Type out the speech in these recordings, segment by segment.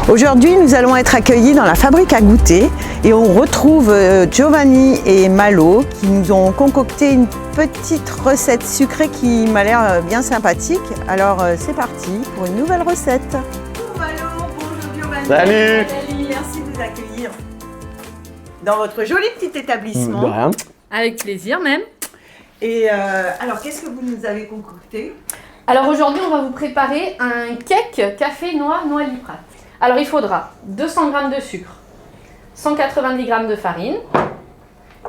Aujourd'hui, nous allons être accueillis dans la fabrique à goûter et on retrouve Giovanni et Malo qui nous ont concocté une petite recette sucrée qui m'a l'air bien sympathique. Alors c'est parti pour une nouvelle recette. Bonjour Malo, bonjour Giovanni. Salut. Merci de nous accueillir dans votre joli petit établissement. Avec plaisir même. Et alors qu'est-ce que vous nous avez concocté? Alors aujourd'hui, on va vous préparer un cake café noix liprate. Alors il faudra 200 g de sucre, 190 g de farine,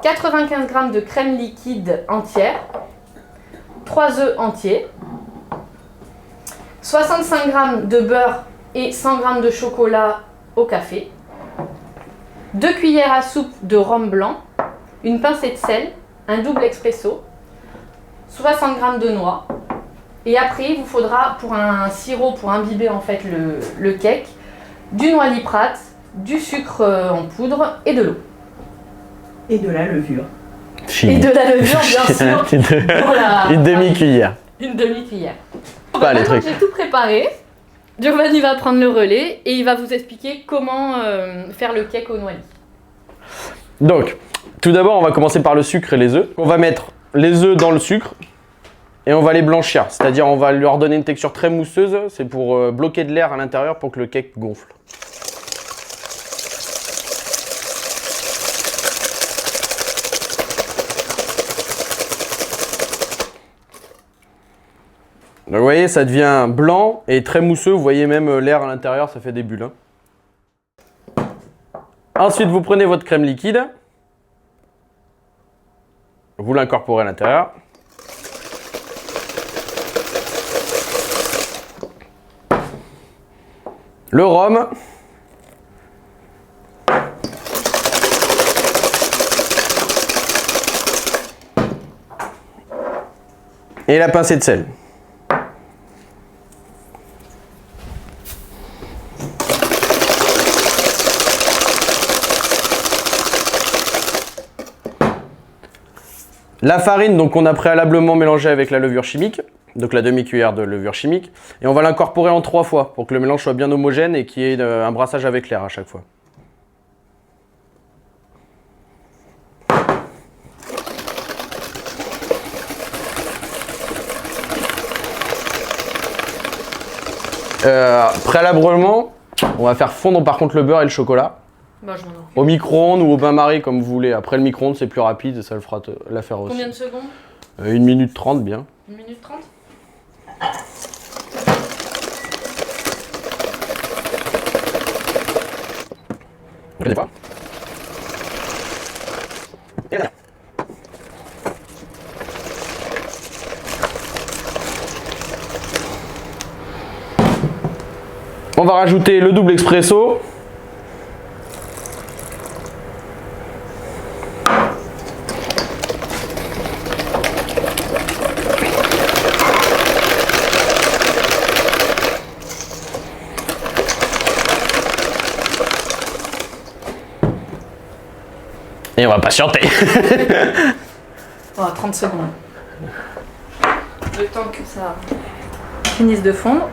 95 g de crème liquide entière, 3 œufs entiers, 65 g de beurre et 100 g de chocolat au café, 2 cuillères à soupe de rhum blanc, une pincée de sel, un double expresso, 60 g de noix. Et après, il vous faudra pour un sirop, pour imbiber en fait le cake, du noix liprate, du sucre en poudre et de l'eau. Et de la levure. Et de la levure, bien sûr. Une demi-cuillère. Une demi-cuillère. Pas les trucs. J'ai tout préparé. Giovanni va prendre le relais et il va vous expliquer comment faire le cake au noix liprate. Donc, tout d'abord, on va commencer par le sucre et les œufs. On va mettre les œufs dans le sucre. Et on va les blanchir, c'est-à-dire on va leur donner une texture très mousseuse, c'est pour bloquer de l'air à l'intérieur pour que le cake gonfle. Donc vous voyez, ça devient blanc et très mousseux, vous voyez même l'air à l'intérieur, ça fait des bulles. Ensuite, vous prenez votre crème liquide, vous l'incorporez à l'intérieur. Le rhum, et la pincée de sel. La farine, donc on a préalablement mélangé avec la levure chimique. Donc la demi-cuillère de levure chimique, et on va l'incorporer en 3 fois pour que le mélange soit bien homogène et qu'il y ait un brassage avec l'air à chaque fois. Préalablement, on va faire fondre par contre le beurre et le chocolat. Bah, je m'en occupe. Au micro-ondes ou au bain-marie comme vous voulez. Après le micro-ondes c'est plus rapide et ça le fera l'affaire aussi. Combien de secondes? 1 minute 30 bien. 1 minute 30. On va rajouter le double expresso. Et on va patienter. 30 secondes. Le temps que ça finisse de fondre.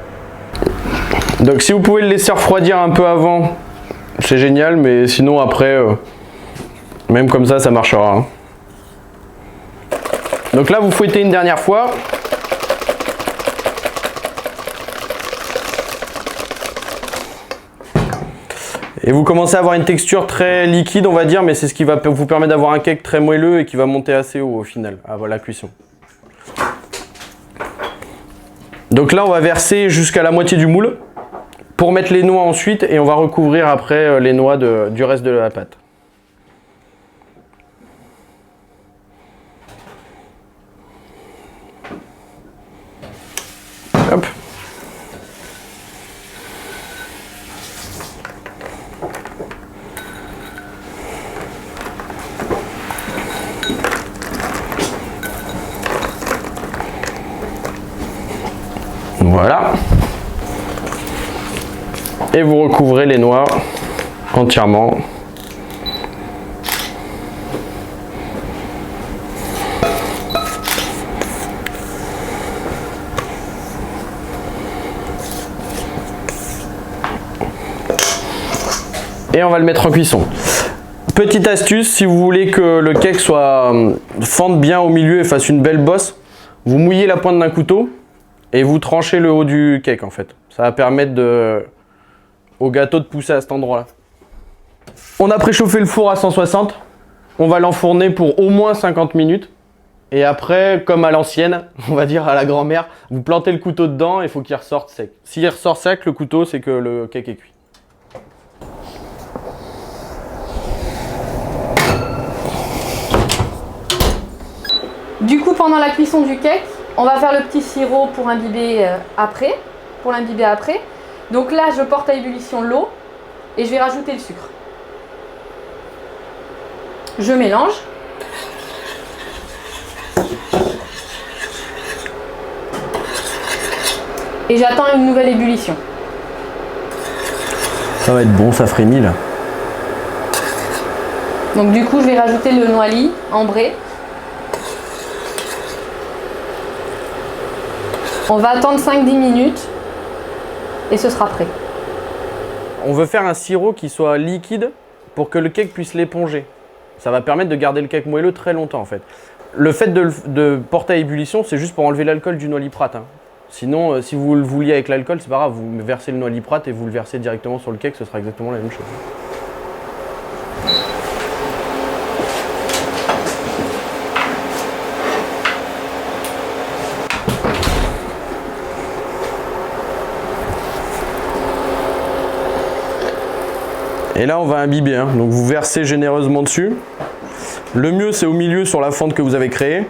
Donc si vous pouvez le laisser refroidir un peu avant, c'est génial, mais sinon après, même comme ça marchera. Hein. Donc là, vous fouettez une dernière fois. Et vous commencez à avoir une texture très liquide, on va dire, mais c'est ce qui va vous permettre d'avoir un cake très moelleux et qui va monter assez haut au final, avant la cuisson. Donc là, on va verser jusqu'à la moitié du moule pour mettre les noix ensuite et on va recouvrir après les noix du reste de la pâte. Hop. Voilà. Et vous recouvrez les noix entièrement. Et on va le mettre en cuisson. Petite astuce, si vous voulez que le cake fende bien au milieu et fasse une belle bosse, vous mouillez la pointe d'un couteau et vous tranchez le haut du cake en fait. Ça va permettre au gâteau de pousser à cet endroit-là. On a préchauffé le four à 160. On va l'enfourner pour au moins 50 minutes. Et après, comme à l'ancienne, on va dire à la grand-mère, vous plantez le couteau dedans et il faut qu'il ressorte sec. S'il ressort sec, le couteau, c'est que le cake est cuit. Du coup, pendant la cuisson du cake, on va faire le petit sirop pour imbiber après. Donc là, je porte à ébullition l'eau et je vais rajouter le sucre. Je mélange. Et j'attends une nouvelle ébullition. Ça va être bon, ça frémit là. Donc du coup, je vais rajouter le noisy ambré. On va attendre 5-10 minutes et ce sera prêt. On veut faire un sirop qui soit liquide pour que le cake puisse l'éponger. Ça va permettre de garder le cake moelleux très longtemps en fait. Le fait de porter à ébullition, c'est juste pour enlever l'alcool du noix liprate. Hein. Sinon, si vous le vouliez avec l'alcool, c'est pas grave, vous versez le noix liprate et vous le versez directement sur le cake, ce sera exactement la même chose. Et là, on va imbiber, hein. Donc vous versez généreusement dessus. Le mieux, c'est au milieu sur la fente que vous avez créée.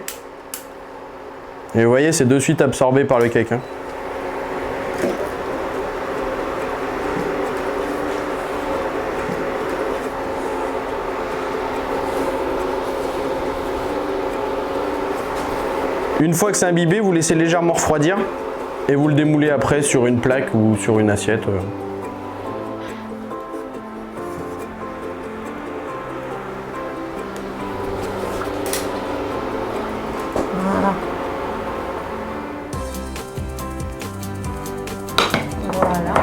Et vous voyez, c'est de suite absorbé par le cake. Hein. Une fois que c'est imbibé, vous laissez légèrement refroidir et vous le démoulez après sur une plaque ou sur une assiette. Voilà.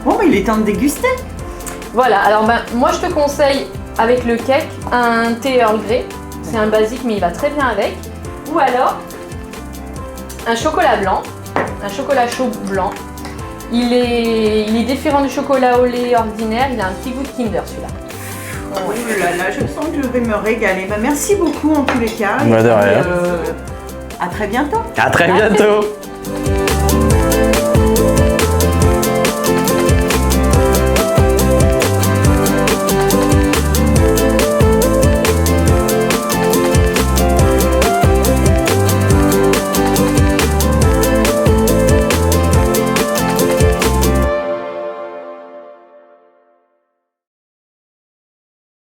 Bon, il est temps de déguster. Voilà, alors moi je te conseille avec le cake un thé Earl Grey. C'est un basique mais il va très bien avec. Ou alors un chocolat blanc, un chocolat chaud blanc. Il est différent du chocolat au lait ordinaire, il a un petit goût de Kinder celui-là. Oh là là, je sens que je vais me régaler. Merci beaucoup en tous les cas. De rien. À très bientôt. À très bientôt.